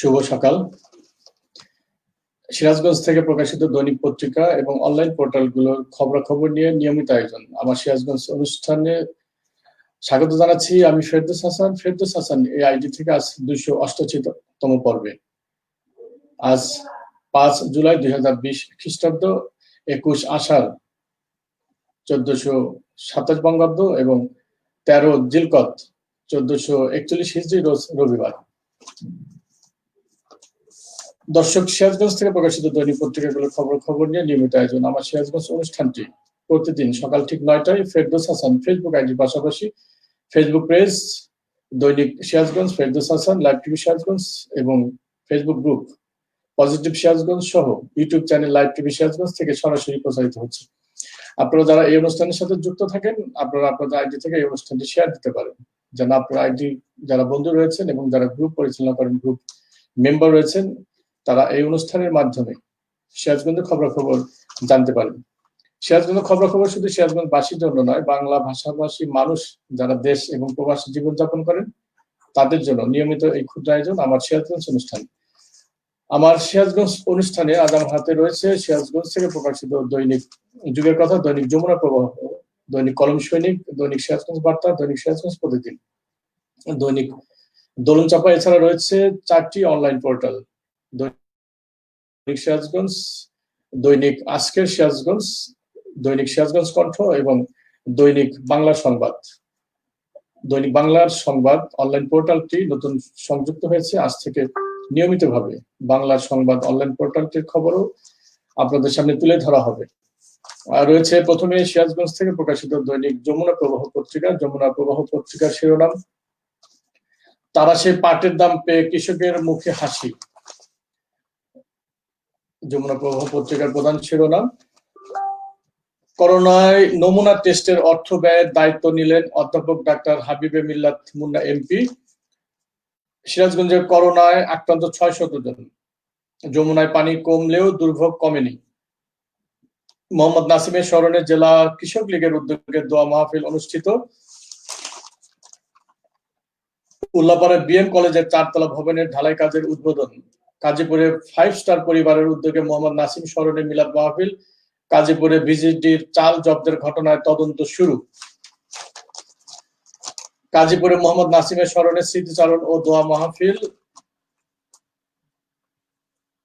শুভ সকাল। সিরাজগঞ্জ থেকে প্রকাশিত দৈনিক পত্রিকা এবং অনলাইন পোর্টালগুলোর খবরাখবর নিয়ে নিয়মিত আয়োজন আমার সিরাজগঞ্জ অনুষ্ঠানে স্বাগত জানাচ্ছি। আমি ফেরদৌস হাসান এই আইডি থেকে আজ 288তম পর্বে। আজ 5 জুলাই 2020 খ্রিস্টাব্দ, 21 আষাঢ় 1427 বঙ্গাব্দ এবং 13 জিলকত 1441 হিজরি রোজ রবিবার। দর্শক, সিরাজগঞ্জ থেকে প্রকাশিত দৈনিক পত্রিকাগুলোর খবর নিয়ে নিয়মিত আয়োজন আমার সিরাজগঞ্জ অনুষ্ঠানটি প্রতিদিন সকাল ঠিক 9টায় ফেরদৌস হাসান ফেসবুক আইডির পাশাপাশি ফেসবুক পেজ দৈনিক সিরাজগঞ্জ ফেরদৌস হাসান, লাইভ টিভি সিরাজগঞ্জ এবং ফেসবুক গ্রুপ পজিটিভ সিরাজগঞ্জ সহ YouTube channel live TV Sirajganj থেকে সরাসরি প্রচারিত হচ্ছে। আপনারা যারা এই অনুষ্ঠানের সাথে যুক্ত থাকেন, আপনারা আপনাদের আইডি থেকে এই অনুষ্ঠানটি শেয়ার দিতে পারেন, যেন আপনার আইডি যারা বন্ধু রয়েছেন এবং যারা গ্রুপ পরিচালনা করেন, গ্রুপ মেম্বার রয়েছেন, তারা এই অনুষ্ঠানের মাধ্যমে সিরাজগঞ্জের খবরাখবর জানতে পারেন। সিরাজগঞ্জের খবরাখবর শুধু সিরাজগঞ্জবাসীর জন্য নয়, বাংলা ভাষাভাষী মানুষ যারা দেশ এবং প্রবাসী জীবনযাপন করেন তাদের জন্য নিয়মিত এই ক্ষুদ্র আয়োজন আমার সিরাজগঞ্জ অনুষ্ঠান। আমার সিরাজগঞ্জ অনুষ্ঠানে আজ আমার হাতে রয়েছে সিরাজগঞ্জ থেকে প্রকাশিত দৈনিক যুগের কথা, দৈনিক যমুনা প্রবাহ, দৈনিক কলম সৈনিক, দৈনিক সিরাজগঞ্জ বার্তা, দৈনিক সিরাজগঞ্জ প্রতিদিন, দৈনিক দোলন চাপা। এছাড়া রয়েছে 4টি অনলাইন পোর্টাল, দৈনিক সিরাজগঞ্জ, দৈনিক আজকের সিরাজগঞ্জ, দৈনিক সিরাজগঞ্জ কণ্ঠ এবং দৈনিক বাংলা সংবাদ। দৈনিক বাংলার সংবাদ অনলাইন পোর্টালটি নতুন সংযুক্ত হয়েছে। আজ থেকে নিয়মিতভাবে বাংলার সংবাদ অনলাইন পোর্টালটির খবরও আপনাদের সামনে তুলে ধরা হবে। আর রয়েছে প্রথমে সিরাজগঞ্জ থেকে প্রকাশিত দৈনিক যমুনা প্রবাহ পত্রিকা। যমুনা প্রবাহ পত্রিকার শিরোনাম, তারাশে পাটের দাম পেয়ে কৃষকের মুখে হাসি। যমুনা প্রবাহ পত্রিকার প্রধান শিরোনাম, করোনায় নমুনা টেস্টের অর্থ ব্যয়ের দায়িত্ব নিলেন অধ্যাপক ডাক্তার হাবিবে মিল্লাত মুন্না এমপি। সিরাজগঞ্জে করোনায় আক্রান্ত 600 জন। যমুনায় পানি কমলেও দুর্ভোগ কমেনি। মোহাম্মদ নাসিমের স্মরণে জেলা কৃষক লীগের উদ্যোগে দোয়া মাহফিল অনুষ্ঠিত। উল্লাপাড়ায় বিএম কলেজের 4তলা ভবনের ঢালাই কাজের উদ্বোধন। গাজীপুরে 5 স্টার পরিবারের উদ্যোগে মোহাম্মদ নাসিম স্মরণে মিলাদ মাহফিল। গাজীপুরে ভিজিডির চাল জব্দের ঘটনায় তদন্ত শুরু। গাজীপুরে মোহাম্মদ নাসিমের স্মরণে স্মৃতিচারণ ও দোয়া মাহফিল।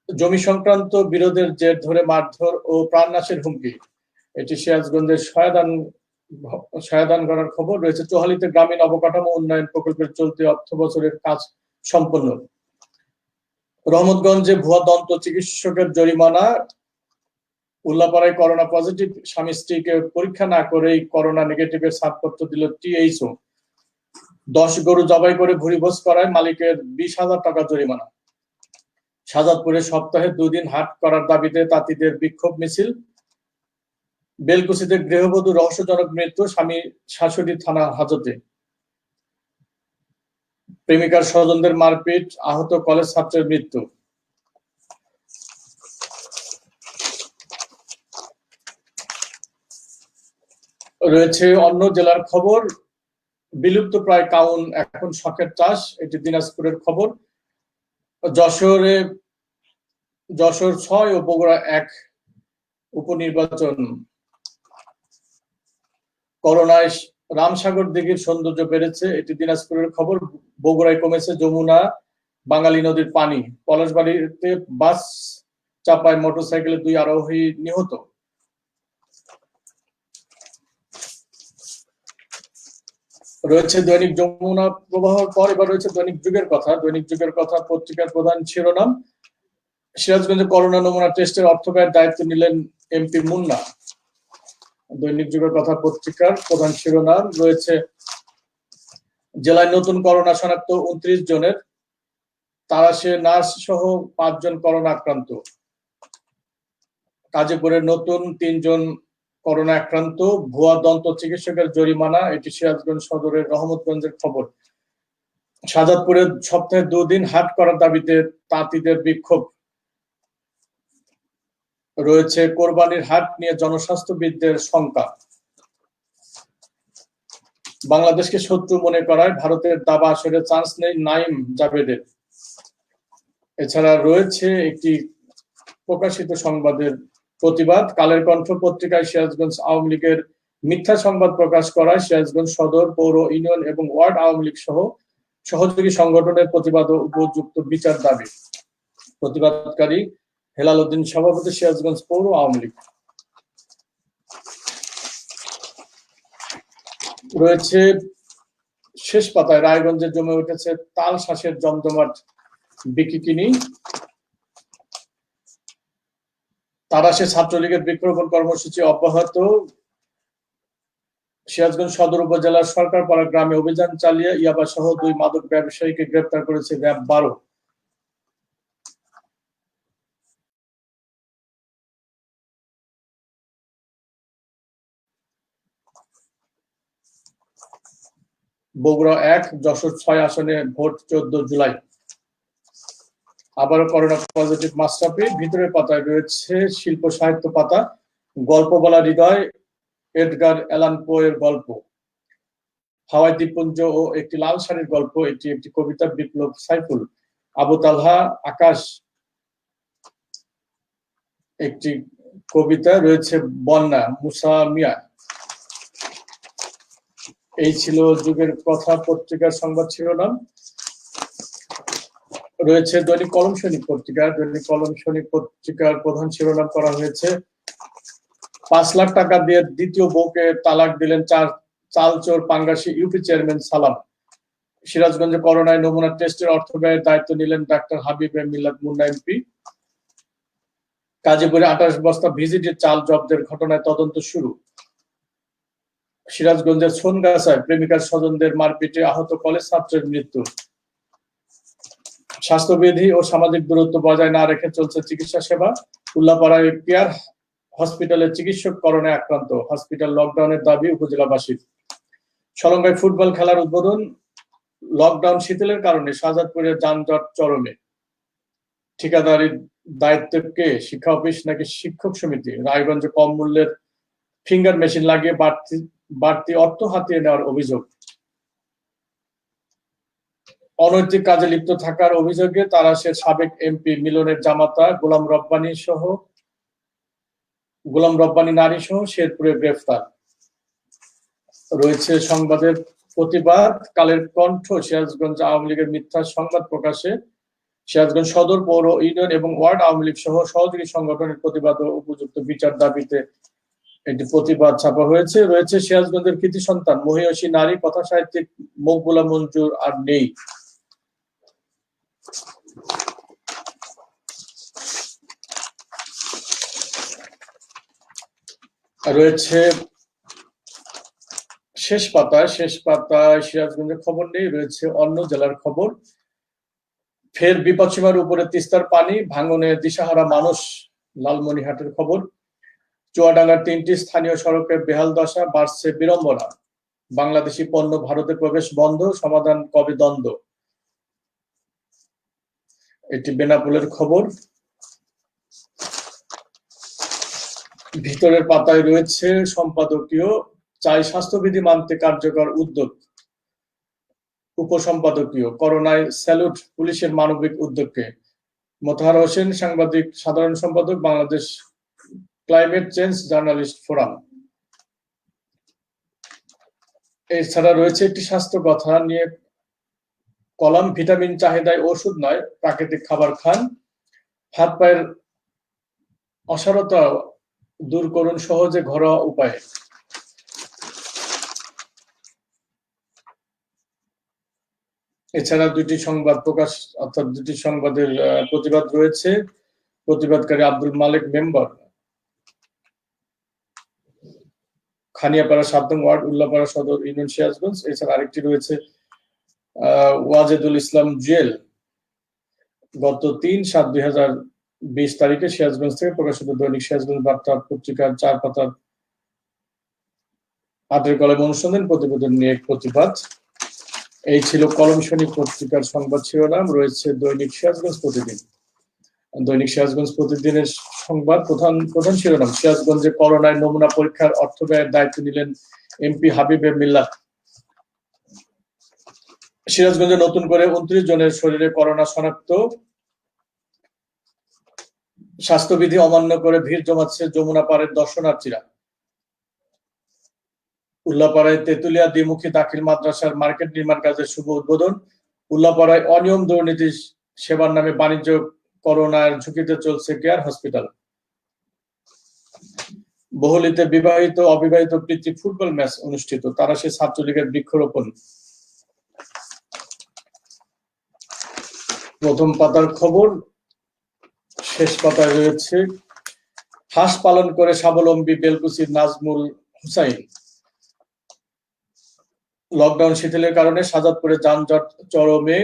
জমি সংক্রান্ত বিরোধের জের ধরে মারধর ও প্রাণনাশের হুমকি। এটি সিরাজগঞ্জের শয়াদানগড়ার খবর। রয়েছে চোহালিতে গ্রামীণ অবকাঠামো উন্নয়ন প্রকল্পের চলতি অর্থ বছরের কাজ সম্পন্ন। রহমতগঞ্জে ভুয়া দন্ত চিকিৎসকের জরিমানা। উল্লাপাড়ায় করোনা পজিটিভ স্বামী স্ত্রীকে পরীক্ষা না করেই করোনা নেগেটিভের ছাড়পত্র দিল টিএইচও। 10 গরু জবাই করে ভুরিভোজ করায় মালিকের 20,000 টাকা জরিমানা। শাহজাদপুরে সপ্তাহে 2 দিন হাট করার দাবিতে তাঁতিদের বিক্ষোভ মিছিল। বেলকুচিতে গৃহবধূ রহস্যজনক মৃত্যু, স্বামী শাশুড়ি থানা হাজতে। প্রেমিকার স্বজনদের মারপিট, আহত কলেজ ছাত্রের মৃত্যু। রয়েছে অন্য জেলার খবর। বিলুপ্ত প্রায় কাউন এখন শখের চাষ, এটি দিনাজপুরের খবর। যশোর 6 ও বগুড়া 1 উপনির্বাচন। করোনায় রামসাগর দিঘির সৌন্দর্য বেড়েছে, এটি দিনাজপুরের খবর। বগুড়ায় কমেছে যমুনা বাঙালি নদীর পানি। পলাশবাড়িতে বাস চাপায় মোটরসাইকেলে 2 আরোহী নিহত। রয়েছে দৈনিক যমুনা প্রবাহের পর এবার রয়েছে দৈনিক যুগের কথা। দৈনিক যুগের কথা পত্রিকার প্রধান শিরোনাম, সিরাজগঞ্জে করোনা নমুনা টেস্টের অর্থ ব্যয়ের দায়িত্ব নিলেন এমপি মুন্না। দৈনিক যুগের কথা পত্রিকার প্রধান শিরোনাম। রয়েছে জেলায় নতুন করোনা শনাক্ত 29 জনের। তারাশে নার্স সহ 5 জন করোনা আক্রান্ত। গাজীপুরের নতুন 3 জন করোনা আক্রান্ত। ভুয়া দন্ত চিকিৎসকের জরিমানা, এটি সিরাজগঞ্জ সদরের রহমতগঞ্জের খবর। শাহজাদপুরে সপ্তাহে 2 দিন হাট করার দাবিতে তাঁতিদের বিক্ষোভ। রয়েছে কোরবানির হাট নিয়ে জনস্বাস্থ্যবিদদের শঙ্কা। বাংলাদেশকে শত্রু মনে করায় ভারতের দাবা আসরে চান্স নেই নাইম জাভেদের। এছাড়া রয়েছে একটি প্রকাশিত সংবাদের প্রতিবাদ। কালের কণ্ঠ পত্রিকায় সিরাজগঞ্জ আওয়ামী লীগের মিথ্যা সংবাদ প্রকাশ করায় সিরাজগঞ্জ সদর, পৌর, ইউনিয়ন এবং ওয়ার্ড আওয়ামী লীগ সহ সহযোগী সংগঠনের প্রতিবাদ ও উপযুক্ত বিচার দাবি। প্রতিবাদকারী হেলাল উদ্দিন, সভাপতি, সিরাজগঞ্জ পৌর আওয়ামী লীগ। রয়েছে শেষ পাতায় রায়গঞ্জে জমে উঠেছে তাল শ্বাসের জমজমাট বিকিকিনি। তারাশে ছাত্রলীগের বৃক্ষরোপণ কর্মসূচি অব্যাহত। সিরাজগঞ্জ সদর উপজেলার সরকারপাড়া গ্রামে অভিযান চালিয়ে ইয়াবা সহ 2 মাদক ব্যবসায়ীকে গ্রেপ্তার করেছে র্যাব 12। বগুড়া 1, যশোর 6 আসনে ভোট 14 জুলাই। আবারও করোনা পজিটিভ মাশরাফি। ভিতরের পাতায় রয়েছে শিল্প সাহিত্য পাতা, গল্প বলা হৃদয়, এডগার অ্যালান পো এর গল্প, হাওয়াই দ্বীপপুঞ্জ ও একটি লাল শাড়ির গল্প, এটি একটি কবিতা, বিপ্লব সাইফুল। আবু তালহা আকাশ একটি কবিতা। রয়েছে বন্যা, মুসা মিয়া। এই ছিল যুগের কথা পত্রিকার সংবাদ শিরোনাম। রয়েছে দৈনিক কলম সৈনিক পত্রিকা। দৈনিক কলম সৈনিক পত্রিকার প্রধান শিরোনাম করা হয়েছে 5 লাখ টাকা দিয়ে দ্বিতীয় বউকে তালাক দিলেন চালচোর পাঙ্গাসী ইউপি চেয়ারম্যান সালাম। সিরাজগঞ্জে করোনায় নমুনা টেস্টের অর্থ ব্যয়ের দায়িত্ব নিলেন ডাক্তার হাবিব মিল্লাত মুন্না এমপি। গাজীপুরে 28 বস্তা ভিজিডি চাল জব্দের ঘটনায় তদন্ত শুরু। সিরাজগঞ্জের সোনগাছায় প্রেমিকার স্বজনদের মারপিটে আহত কলেজ ছাত্রের মৃত্যু। স্বাস্থ্যবিধি ও সামাজিক দূরত্ব বজায় না রেখে চলছে চিকিৎসা সেবা। উল্লাপাড়ায় কেয়ার হসপিটালের চিকিৎসক করোনা আক্রান্ত, হসপিটাল লকডাউনের দাবি উপজেলাবাসীর। সলঙ্গায় ফুটবল খেলার উদ্বোধন। লকডাউন শিথিলের কারণে শাহজাদপুরের যানজট চরমে। ঠিকাদারির দায়িত্ব কে, শিক্ষা অফিস নাকি শিক্ষক সমিতি? রায়গঞ্জে কম মূল্যের ফিঙ্গার মেশিন লাগিয়ে বাড়তি অর্থ হাতিয়ে নেওয়ার অভিযোগ। অনৈতিক কাজে লিপ্ত থাকার অভিযোগে তারাশের সাবেক এমপি মিলনের জামাতা গোলাম রব্বানী নারী সহ শেরপুরে গ্রেফতার। রয়েছে সংবাদের প্রতিবাদ। কালের কণ্ঠ সিরাজগঞ্জ আওয়ামী লীগের মিথ্যা সংবাদ প্রকাশে সিরাজগঞ্জ সদর, পৌর, ইউনিয়ন এবং ওয়ার্ড আওয়ামী লীগ সহ সহযোগী সংগঠনের প্রতিবাদ ও উপযুক্ত বিচার দাবিতে একটি প্রতিবাদ ছাপা হয়েছে। রয়েছে সিরাজগঞ্জের কৃতি সন্তান মহিয়সী নারী কথা সাহিত্যিক মকবুলা মঞ্জুর আর নেই। রয়েছে শেষ পাতায় সিরাজগঞ্জের খবর নেই। রয়েছে অন্য জেলার খবর। ফের বিপদসীমার উপরে তিস্তার পানি, ভাঙনে দিশাহারা মানুষ, লালমনিরহাটের খবর। চুয়াডাঙ্গার 3টি স্থানীয় সড়কের বেহাল দশা, বাড়ছে বিড়ম্বনা। বাংলাদেশি পণ্য ভারতে প্রবেশ বন্ধ, সমাধান কবে দ্বন্দ্ব? এটি বেনাপোলের খবর। ভিতরের পাতায় রয়েছে সম্পাদকীয়, চাই স্বাস্থ্যবিধি মানতে কার্যকর উদ্যোগ। উপসম্পাদকীয়, করোনায় স্যালুট পুলিশের মানবিক উদ্যোগকে। মোতাহার হোসেন, সাংবাদিক, সাধারণ সম্পাদক, Bangladesh climate change journalist forum. এছাড়া রয়েছে একটি স্বাস্থ্য কথা নিয়ে কলাম, ভিটামিন চাহিদায় ওষুধ নয়, প্রাকৃতিক খাবার খান। হাত পায়ের অসারতা দূর করুন সহজে ঘরোয়া উপায়ে। এছাড়া 2টি সংবাদ প্রকাশ, অর্থাৎ 2টি সংবাদের প্রতিবাদ রয়েছে। প্রতিবাদকারী আব্দুল মালিক মেম্বার, খানিয়াপাড়া 7 নং ওয়ার্ড, উল্লাপাড়া সদর ইউনিয়ন, সিরাজগঞ্জ। এছাড়া আরেকটি রয়েছে ওয়াজেদুল ইসলাম জুয়েল, গত 3/7/2020 তারিখে সিরাজগঞ্জ থেকে প্রকাশিত দৈনিক সিরাজগঞ্জ বার্তা পত্রিকার 4 পাতার হাতের কলম অনুসন্ধান প্রতিবেদন নিয়ে প্রতিবাদ। এই ছিল কলম সৈনিক পত্রিকার সংবাদ শিরোনাম। রয়েছে দৈনিক সিরাজগঞ্জ প্রতিদিন। দৈনিক সিরাজগঞ্জ প্রতিদিনের সংবাদ প্রধান শিরোনাম, সিরাজগঞ্জে করোনায় নমুনা পরীক্ষার অর্থ ব্যয়ের দায়িত্ব নিলেন এমপি হাবিব মিল্লাত। সিরাজগঞ্জে নতুন করে 29 জনের শরীরে করোনা শনাক্ত। স্বাস্থ্যবিধি অমান্য করে ভিড় জমাচ্ছে যমুনা পাড়ের দর্শনার্থীরা। উল্লাপাড়ায় তেতুলিয়া দ্বিমুখী দাখিল মাদ্রাসার মার্কেট নির্মাণ কাজের শুভ উদ্বোধন। উল্লাপাড়ায় অনিয়ম দুর্নীতি সেবার নামে বাণিজ্য, করোনার ঝুঁকিতে চলছে কেয়ার হসপিটাল। বহলিতে বিবাহিত অবিবাহিত প্রীতি ফুটবল ম্যাচ অনুষ্ঠিত, তারাশে ছাত্রলীগের বৃক্ষরোপণ। প্রথম পাতার খবর, শেষ পাতায় রয়েছে হাঁস পালন করে স্বাবলম্বী বেলকুচির নাজমুল হুসাইন। লকডাউন শিথিলের কারণে সাজাদপুরে যানজট চরমে।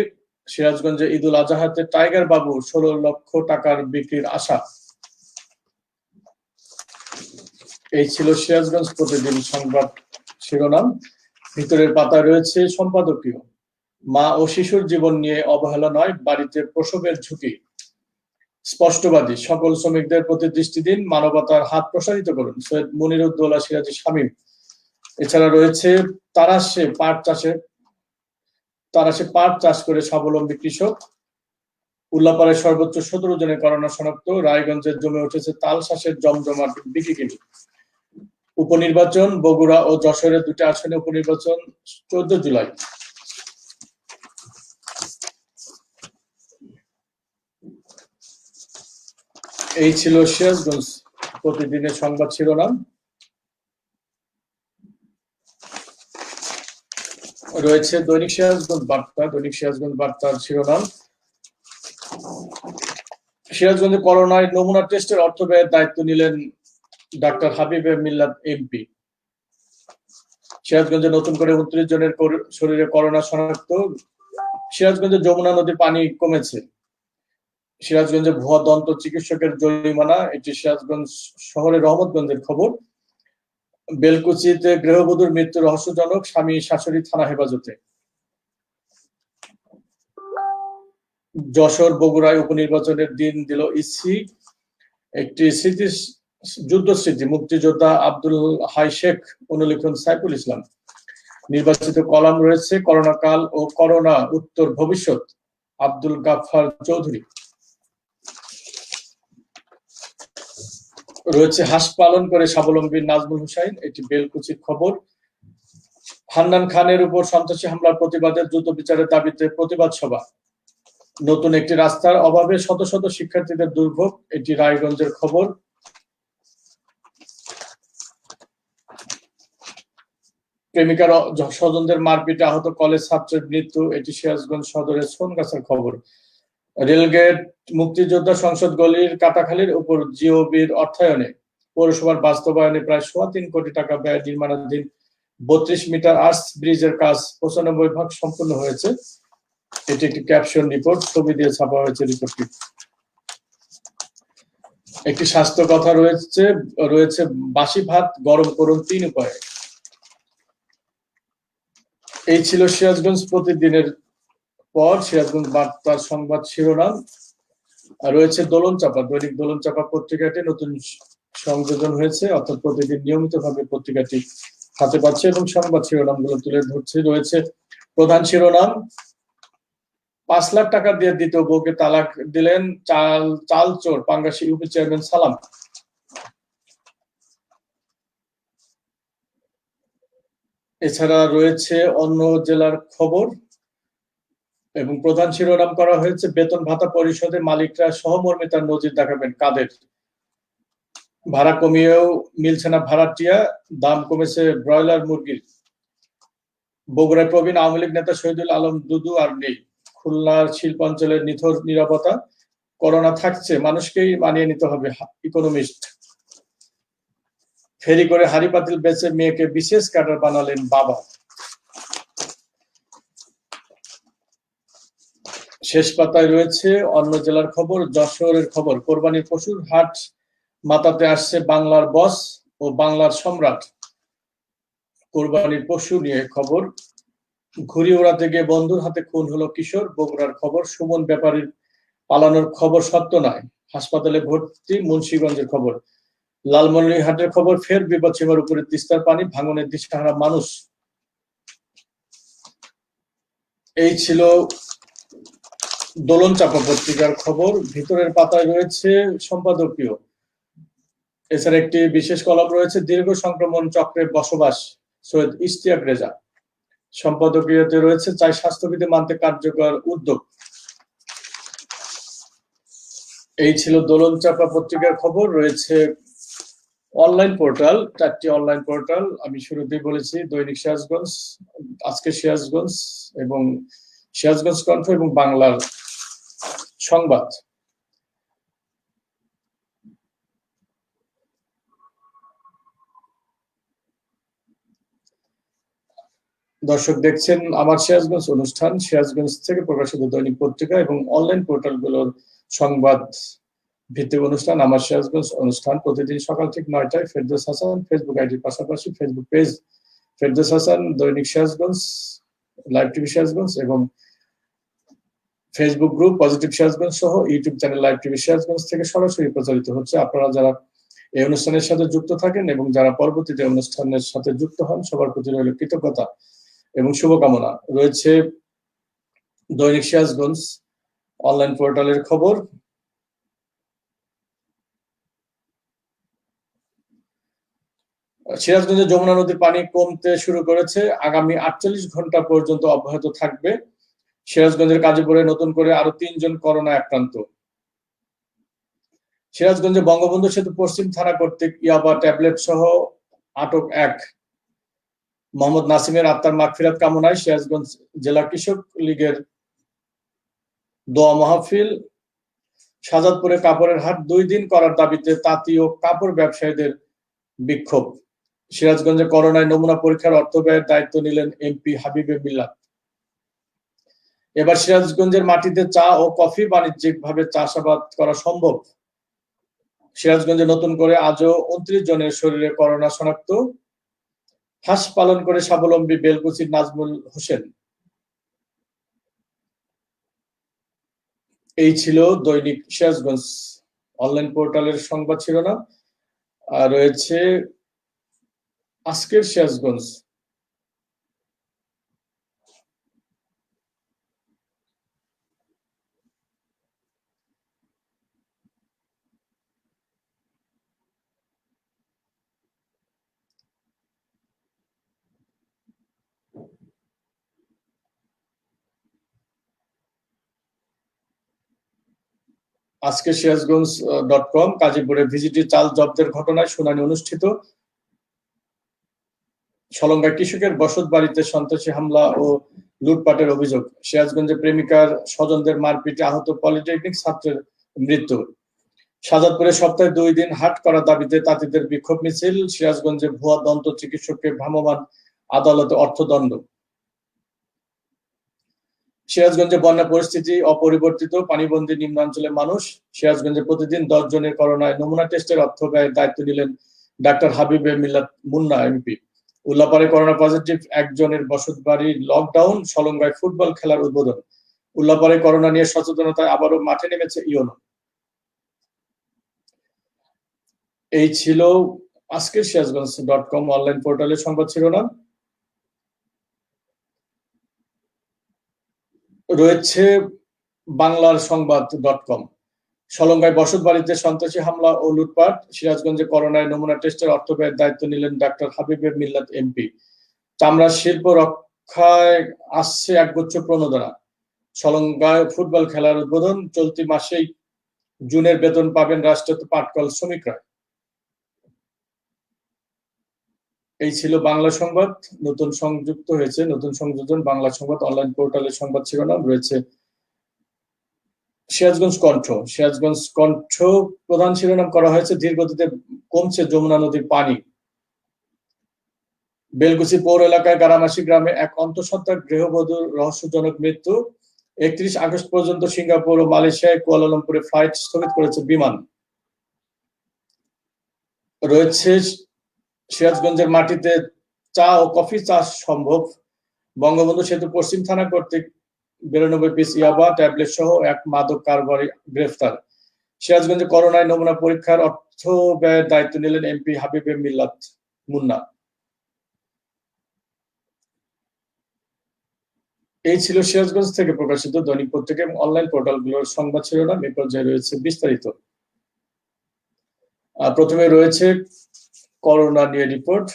সিরাজগঞ্জে ঈদুল আজহাতে টাইগার বাবু 16 লক্ষ টাকার বিক্রির আশা। এই ছিল সিরাজগঞ্জ প্রতিদিন সংবাদ শিরোনাম। ভিতরের পাতায় রয়েছে সম্পাদকীয়। মা ও শিশুর জীবন নিয়ে অবহেলা নয়, বাড়িতে প্রসবের ঝুঁকি। স্পষ্টবাদী, সকল শ্রমিকদের প্রতি দৃষ্টি দিন, মানবতার হাত প্রসারিত করুন। সৈয়দ মুনিরুদ্দৌলা সিরাজি শামীম। এছাড়া রয়েছে তারাশে পাট চাষ করে স্বাবলম্বী কৃষক। উল্লাপাড়ায় সর্বোচ্চ 17 জনের করোনা শনাক্ত। রায়গঞ্জের জমে উঠেছে তালশাঁসের জমজমাট বিকিকিনি। উপনির্বাচন, বগুড়া ও যশোরের 2টি আসনে উপনির্বাচন 14 জুলাই। এই ছিল সিরাজগঞ্জ প্রতিদিনের সংবাদ শিরোনাম। রয়েছে দৈনিক সিরাজগঞ্জ বার্তা। দৈনিক সিরাজগঞ্জ বার্তার শিরোনাম, সিরাজগঞ্জে করোনায় নমুনা টেস্টের অর্থ ব্যয়ের দায়িত্ব নিলেন ডাক্তার হাবিবে মিল্লাত এমপি। সিরাজগঞ্জে নতুন করে 29 জনের শরীরে করোনা শনাক্ত। সিরাজগঞ্জে যমুনা নদীর পানি কমেছে। সিরাজগঞ্জে ভুয়া দন্ত চিকিৎসকের জরিমানা। এটি সিরাজগঞ্জ শহরের রহমতগঞ্জের খবর। বেলকুচিতে গৃহবধূর মৃত্যু রহস্যজনক, স্বামী শাশুড়ি থানা হেফাজতে। যশোর বগুড়ায় উপনির্বাচনের দিন দিল ইসি। একটি যুদ্ধ স্মৃতি, মুক্তিযোদ্ধা আব্দুল হাই শেখ অনুলিখন সাইফুল ইসলাম। নির্বাচিত কলাম রয়েছে করোনা কাল ও করোনা উত্তর ভবিষ্যৎ, আব্দুল গাফফার চৌধুরী। রয়েছে হাঁস পালন করে স্বাবলম্বী নাজমুল হুসাইন, এটি বেলকুচির খবর। হান্নান খানের উপর সন্ত্রাসী হামলার প্রতিবাদে দ্রুত বিচারের দাবিতে প্রতিবাদ সভা। নতুন একটি রাস্তার অভাবে শত শত শিক্ষার্থীদের দুর্ভোগ, এটি রায়গঞ্জের খবর। প্রেমিকার স্বজনদের মারপিটে আহত কলেজ ছাত্রের মৃত্যু, এটি সিরাজগঞ্জ সদরের সোনগাছার খবর। রেলগেট, মুক্তিযোদ্ধা সংসদ গলির কাটাখালীর উপর জিওবির অর্থায়নে পৌরসভার বাস্তবায়নে প্রায় 3.25 কোটি টাকা ব্যয় নির্মাণাধীন 32 মিটার আর্চ ব্রিজের কাজ 95% সম্পূর্ণ হয়েছে। এটি একটি ক্যাপশন রিপোর্ট, ছবি দিয়ে ছাপা হয়েছে রিপোর্টটি। একটি স্বাস্থ্য কথা রয়েছে বাসি ভাত গরম করুন 3 উপায়ে। এই ছিল সিরাজগঞ্জ প্রতিদিনের পর সিরাজগঞ্জ বার্তার সংবাদ শিরোনাম। রয়েছে দোলন চাপা। দৈনিক দোলন চাপা পত্রিকাটি নতুন সংযোজন হয়েছে, অর্থাৎ প্রতিদিন নিয়মিতভাবে পত্রিকাটি হাতে পাচ্ছে এবং সংবাদ শিরোনামগুলো তুলে ধরছে। রয়েছে প্রধান শিরোনাম, 5 লাখ টাকা দিয়ে দ্বিতীয় বউকে তালাক দিলেন চাল চোর পাঙ্গাসী ইউপি চেয়ারম্যান সালাম। এছাড়া রয়েছে অন্য জেলার খবর এবং প্রধান শিরোনাম করা হয়েছে বেতন ভাতা পরিশোধে মালিকরা সহমর্মিতার নজির দেখাবেন কাদের। ভাড়া কমিয়েও মিলছে না ভাড়াটিয়া, দাম কমেছে ব্রয়লার মুরগির। বগুড়ায় প্রবীণ আওয়ামী লীগ নেতা শহীদুল আলম দুদু আর নেই। খুলনার শিল্পাঞ্চলের নিথর নিরাপত্তা, করোনা থাকছে মানুষকেই মানিয়ে নিতে হবে, ইকোনমিস্ট। ফেরি করে হাড়ি পাতিল বেচে মেয়েকে বিশেষ ক্যাডার বানালেন বাবা। শেষ পাতায় রয়েছে অন্য জেলার খবর। যশোরের খবর, কোরবানির পশুর হাট মাতাতে আসছে বাংলার বস ও বাংলার সম্রাট। কোরবানির পশু নিয়ে খবর। ঘুড়ি ওড়াতে গিয়ে বন্ধুর হাতে খুন হলো কিশোর, বগুড়ার খবর। সুমন ব্যাপারীর পালানোর খবর সত্য নয়, হাসপাতালে ভর্তি, মুন্সিগঞ্জের খবর। লালমনিরহাটের খবর, ফের বিপদসীমার উপরে তিস্তার পানি, ভাঙনের দিশাহারা মানুষ। এই ছিল দোলন চাপা পত্রিকার খবর, ভিতরের পাতায় রয়েছে সম্পাদকীয়। এছাড়া একটি বিশেষ কলাম রয়েছে দীর্ঘ সংক্রমণ চক্রে বসবাস সৈয়দ ইশতিয়াক রেজা। সম্পাদকীয়তে রয়েছে চাই স্বাস্থ্যবিধি মানতে কার্যকর উদ্যোগ। এই ছিল দোলন চাপা পত্রিকার খবর। রয়েছে অনলাইন পোর্টাল, 4টি অনলাইন পোর্টাল। আমি শুরুতেই বলেছি দৈনিক সিরাজগঞ্জ, আজকে সিরাজগঞ্জ এবং সিরাজগঞ্জ কণ্ঠ এবং বাংলার সংবাদ। দর্শক দেখছেন আমার সিরাজগঞ্জ অনুষ্ঠান, সিরাজগঞ্জ থেকে প্রকাশিত দৈনিক পত্রিকা এবং অনলাইন পোর্টালগুলোর সংবাদ ভিত্তিক অনুষ্ঠান আমার সিরাজগঞ্জ অনুষ্ঠান। প্রতিদিন সকাল ঠিক 9টায় ফেরদৌস হাসান ফেসবুক আইডির পাশাপাশি ফেসবুক পেজ ফেরদৌস হাসান দৈনিক সিরাজগঞ্জ, লাইভ টিভি সিরাজগঞ্জ এবং ফেসবুক গ্রুপ পজিটিভ সিরাজগঞ্জ সহ YouTube channel live TV Sirajganj থেকে সরাসরি প্রচারিত হচ্ছে। আপনারা যারা এই অনুষ্ঠানের সাথে যুক্ত থাকেন এবং যারা পরবর্তীতে অনুষ্ঠানের সাথে যুক্ত হন, সবার প্রতি রইল কৃতজ্ঞতা এবং শুভকামনা। রয়েছে দৈনিক সিরাজগঞ্জ অনলাইন পোর্টালের খবর। সিরাজগঞ্জে যমুনা নদীর পানি কমতে শুরু করেছে, আগামী 48 ঘন্টা পর্যন্ত অব্যাহত থাকবে। সিরাজগঞ্জের কাজীপুরে নতুন করে আরো 3 জন করোনা আক্রান্ত। সিরাজগঞ্জে বঙ্গবন্ধু সেতু পশ্চিম থানা কর্তৃক ইয়াবা ট্যাবলেট সহ আটক এক। মোহাম্মদ নাসিমের আত্মার মাগফিরাত কামনায় সিরাজগঞ্জ জেলা কৃষক লীগের দোয়া মাহফিল। শাহজাদপুরে কাপড়ের হাট 2 দিন করার দাবিতে তাঁতি ও কাপড় ব্যবসায়ীদের বিক্ষোভ। সিরাজগঞ্জে করোনায় নমুনা পরীক্ষার অর্থ ব্যয়ের দায়িত্ব নিলেন এমপি হাবিবে মিল্লাত। এবার সিরাজগঞ্জের মাটিতে চা ও কফি বাণিজ্যিকভাবে চাষাবাদ করা সম্ভব। সিরাজগঞ্জে নতুন করে আজও 29 জনের শরীরে করোনা শনাক্ত। হাঁস পালন করে স্বাবলম্বী বেলকুচির নাজমুল হোসেন। এই ছিল দৈনিক সিরাজগঞ্জ অনলাইন পোর্টালের সংবাদ শিরোনাম। আর রয়েছে আজকের সিরাজগঞ্জ। আজকে সিরাজগঞ্জ.com কাজীপুরে ভিজিটি চাল জব্দের ঘটনায় শুনানি অনুষ্ঠিত। সলঙ্গায় কৃষকের বসত বাড়িতে সন্ত্রাসী হামলা ও লুটপাটের অভিযোগ। সিরাজগঞ্জে প্রেমিকার স্বজনদের মারপিটে আহত পলিটেকনিক ছাত্রের মৃত্যু। শাহজাদপুরে সপ্তাহে 2 দিন হাট করার দাবিতে তাঁতিদের বিক্ষোভ মিছিল। সিরাজগঞ্জে ভুয়া দন্ত চিকিৎসককে ভ্রাম্যমাণ আদালতে অর্থদণ্ড। সিরাজগঞ্জে বন্যা পরিস্থিতি অপরিবর্তিত, পানিবন্দী নিম্নাঞ্চলের মানুষ। সিরাজগঞ্জে প্রতিদিন 10 জনের করোনায় নমুনা টেস্টের অর্থ ব্যয়ের দায়িত্ব নিলেন ডাক্তার হাবিবে মিল্লাত মুন্না এমপি। উল্লাপাড়ে করোনা পজিটিভ 1 জনের বসত বাড়ির লকডাউন। সলঙ্গায় ফুটবল খেলার উদ্বোধন। উল্লাপাড়ে করোনা নিয়ে সচেতনতায় আবারও মাঠে নেমেছে ইওনো। এই ছিল আজকের সিরাজগঞ্জ.com অনলাইন পোর্টালের সংবাদ শিরোনাম। রয়েছে বাংলার সংবাদ.com। সলঙ্গায় বসত বাড়িতে সন্ত্রাসী হামলা ও লুটপাট। সিরাজগঞ্জে করোনায় নমুনা টেস্টের অর্থ ব্যয়ের দায়িত্ব নিলেন ডাক্তার হাবিবে মিল্লাত এমপি। চামড়া শিল্প রক্ষায় আসছে একগুচ্ছ প্রণোদনা। সলঙ্গায় ফুটবল খেলার উদ্বোধন। চলতি মাসেই জুনের বেতন পাবেন রাষ্ট্রায়ত্ত পাটকল শ্রমিকরা। এই ছিল বাংলা সংবাদ। নতুন সংযুক্ত হয়েছে, নতুন সংযোজন বাংলা সংবাদ অনলাইন পোর্টালের সংবাদ শিরোনাম। রয়েছে সিরাজগঞ্জ কণ্ঠ। সিরাজগঞ্জ কণ্ঠ প্রধান শিরোনাম করা হয়েছে ধীরগতিতে কমছে যমুনা নদীর পানি। বেলকুচি পৌর এলাকায় গারামাসি গ্রামে এক অন্তঃসত্ত্বা গৃহবধূর রহস্যজনক মৃত্যু। 31 আগস্ট পর্যন্ত সিঙ্গাপুর ও মালয়েশিয়ায় কুয়ালালামপুরে ফ্লাইট স্থগিত করেছে বিমান। রয়েছে সিরাজগঞ্জের মাটিতে চা ও কফি চাষ সম্ভব। বঙ্গবন্ধু সেতু পশ্চিম থানা কর্তৃক 92 পিস ইয়াবা ট্যাবলেট সহ এক মাদক কারবারি গ্রেফতার। সিরাজগঞ্জে করোনায় নমুনা পরীক্ষার অর্থ ব্যয়ের দায়িত্ব নিলেন এমপি হাবিবে মিল্লাত মুন্না। এই ছিল সিরাজগঞ্জ থেকে প্রকাশিত দৈনিক পত্রিকা এবং অনলাইন পোর্টালগুলোর সংবাদ শিরোনাম। এই পর্যায়ে রয়েছে বিস্তারিত। প্রথমে রয়েছে করোনা নিয়ে রিপোর্ট।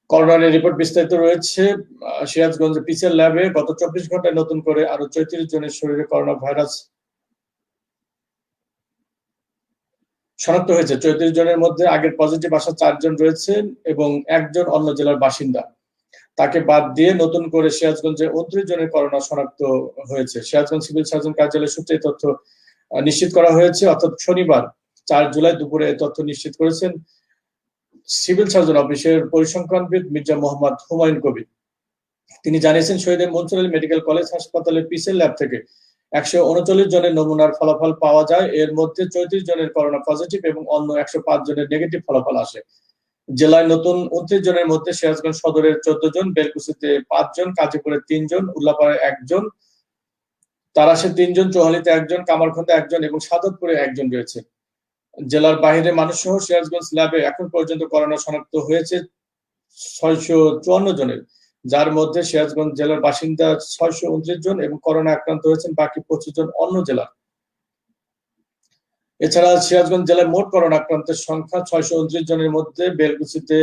করোনা নিয়ে রিপোর্ট বিস্তারিত রয়েছে। সিরাজগঞ্জ পিসিআর ল্যাবে গত 24 ঘন্টায় নতুন করে আরো 34 জনের শরীরে করোনা ভাইরাস শনাক্ত হয়েছে। 34 জনের মধ্যে আগের পজিটিভ আসা 4 জন রয়েছেন এবং একজন অন্য জেলার বাসিন্দা। তাকে বাদ দিয়ে নতুন করে সিরাজগঞ্জে 29 জনের করোনা শনাক্ত হয়েছে। সিরাজগঞ্জ সিভিল সার্জন কার্যালয় সূত্রে তথ্য নিশ্চিত করা হয়েছে। অর্থাৎ শনিবার 4 জুলাই দুপুরে তথ্য নিশ্চিত করেছেন সিভিল সার্জন অফিসের পরিসংখ্যানবিদ মির্জা মোহাম্মদ হুমায়ুন কবির। তিনি জানিয়েছেন, শহীদ মনসুর আলী মেডিকেল কলেজ হাসপাতালের পিসিআর ল্যাব থেকে 139 জনের নমুনার ফলাফল পাওয়া যায়। এর মধ্যে 34 জনের করোনা পজিটিভ এবং অন্য 105 জনের নেগেটিভ ফলাফল আসে। জেলায় নতুন 29 জনের মধ্যে সিরাজগঞ্জ সদরের 14 জন, বেলকুচিতে 5 জন, কাজীপুরে 3 জন, উল্লাপাড়ায় 1 জন, তারাশে 3 জন, চৌহালিতে 1 জন, কামারখন্দে 1 জন এবং সাদতপুরে 1 জন রয়েছে। জেলার বাইরে মানুষ সহ সিরাজগঞ্জ ল্যাবে এখন পর্যন্ত করোনা শনাক্ত হয়েছে 654 জনের, যার মধ্যে সিরাজগঞ্জ জেলার বাসিন্দা 629 জন এবং করোনা আক্রান্ত হয়েছেন বাকি 25 জন অন্য জেলার। এছাড়া সিরাজগঞ্জ জেলায় মোট করোনা আক্রান্তের সংখ্যা 629 জনের মধ্যে বেলকুচিতে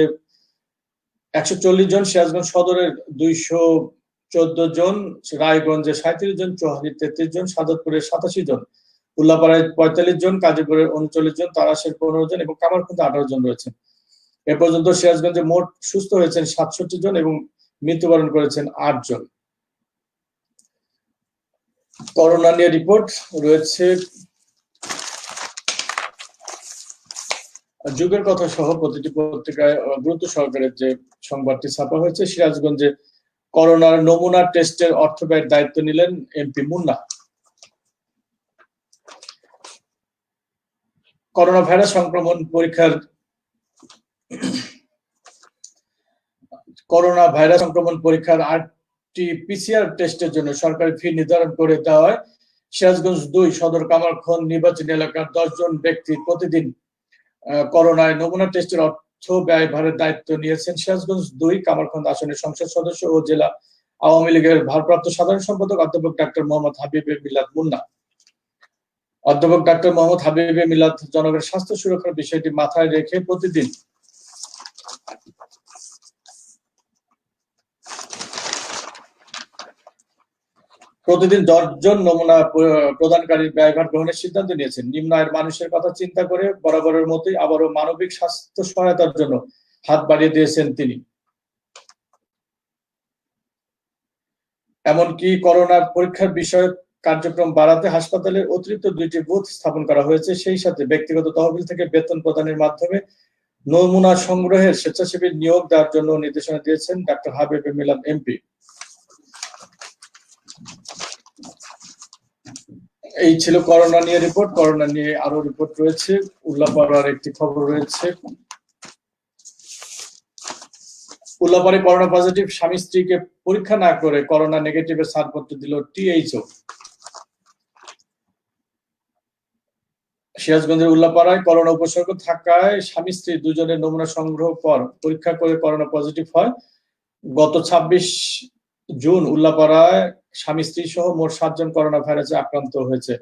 140 জন, সিরাজগঞ্জ সদরের 214 জন, রায়গঞ্জে 37 জন, চৌহালির 33 জন, সাদতপুরে 87 জন, উল্লাপাড়ায় 45 জন, কাজীপুরে 39 জন, তারাশের 15 জন এবং কামারখন্দে 18 জন রয়েছেন। এ পর্যন্ত সিরাজগঞ্জে মোট সুস্থ হয়েছেন 67 জন এবং মৃত্যুবরণ করেছেন 8 জন। করোনা নিয়ে রিপোর্ট রয়েছে যুগের কথা সহ প্রতিটি পত্রিকায় গুরুত্ব সহকারে যে সংবাদটি ছাপা হয়েছে। সিরাজগঞ্জে করোনার নমুনা টেস্টের অর্থ ব্যয়ের দায়িত্ব নিলেন এমপি মুন্না। করোনা ভাইরাস সংক্রমণ পরীক্ষার 8টি পিসিআর টেস্টের জন্য সরকারি ফি নির্ধারণ করে দেওয়ায় সিরাজগঞ্জ 2 সদর কামারখন্দ নির্বাচনী এলাকার 10 জন ব্যক্তি প্রতিদিন করোনায় নমুনা টেস্টের অর্থ ব্যয়ভারের দায়িত্ব নিয়েছেন সিরাজগঞ্জ 2 কামারখন্দ আসনের সংসদ সদস্য ও জেলা আওয়ামী লীগের ভারপ্রাপ্ত সাধারণ সম্পাদক অধ্যাপক ডাক্তার মোহাম্মদ হাবিবে মিলাদ মুন্না। অধ্যাপক ডাক্তার মোহাম্মদ হাবিবে মিলাদ জনগণের স্বাস্থ্য সুরক্ষার বিষয়টি মাথায় রেখে প্রতিদিন প্রতিদিন 10 জন নমুনা প্রদানকারীর ব্যয়ভার গ্রহণের সিদ্ধান্ত নিয়েছেন। নিম্ন আয়ের মানুষের কথা চিন্তা করে বরাবরের মতোই আবারও মানবিক স্বাস্থ্য সহায়তার জন্য হাত বাড়িয়ে দিয়েছেন তিনি। এমনকি করোনা পরীক্ষার বিষয়ক কার্যক্রম বাড়াতে হাসপাতালের অতিরিক্ত 2টি বুথ স্থাপন করা হয়েছে। সেই সাথে ব্যক্তিগত তহবিল থেকে বেতন প্রদানের মাধ্যমে নমুনা সংগ্রহের স্বেচ্ছাসেবী নিয়োগ দেওয়ার জন্য নির্দেশনা দিয়েছেন ডাক্তার হাবিবে মিলাদ এমপি। এই ছিল করোনা নিয়ে রিপোর্ট। করোনা নিয়ে আরো রিপোর্ট রয়েছে। উল্লাপাড়ার একটি খবর রয়েছে। উল্লাপাড়ায় করোনা পজিটিভ স্বামী স্ত্রীকে পরীক্ষা না করে করোনা নেগেটিভের ছাড়পত্র দিল টিএইচও। সিরাজগঞ্জের উল্লাপাড়ায় করোনা উপসর্গ থাকায় স্বামী স্ত্রী দুজনের নমুনা সংগ্রহ পর পরীক্ষা করে করোনা পজিটিভ হয়। গত 26 জুন উল্লাপাড়ায় স্বামী স্ত্রী সহ মোট 7 জন করোনা ভাইরাসে আক্রান্ত হয়েছে।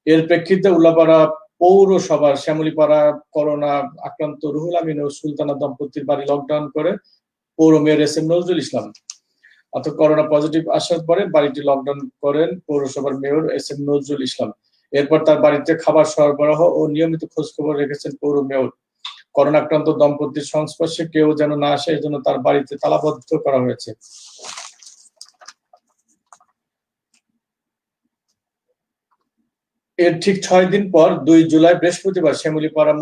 এর প্রেক্ষিতে উল্লাপাড়া পৌরসভার শ্যামলীপাড়া করোনা আক্রান্ত রুহুল আমিন ও সুলতানা দম্পতির বাড়ি লকডাউন করে পৌর mayor S M Nazrul Islam. অর্থাৎ করোনা পজিটিভ আসার পরে বাড়িটি লকডাউন করেন পৌরসভার mayor S M Nazrul Islam. এরপর তার বাড়িতে খাবার সরবরাহ ও নিয়মিত খোঁজ খবর রেখেছেন পৌর মেয়র। করোনা আক্রান্ত দম্পতির সংস্পর্শে কেউ যেন না আসে, এজন্য তার বাড়িতে তালাবদ্ধ করা হয়েছে। এর ঠিক 6 দিন পর 2 জুলাই বৃহস্পতিবার শ্যামলীপাড়া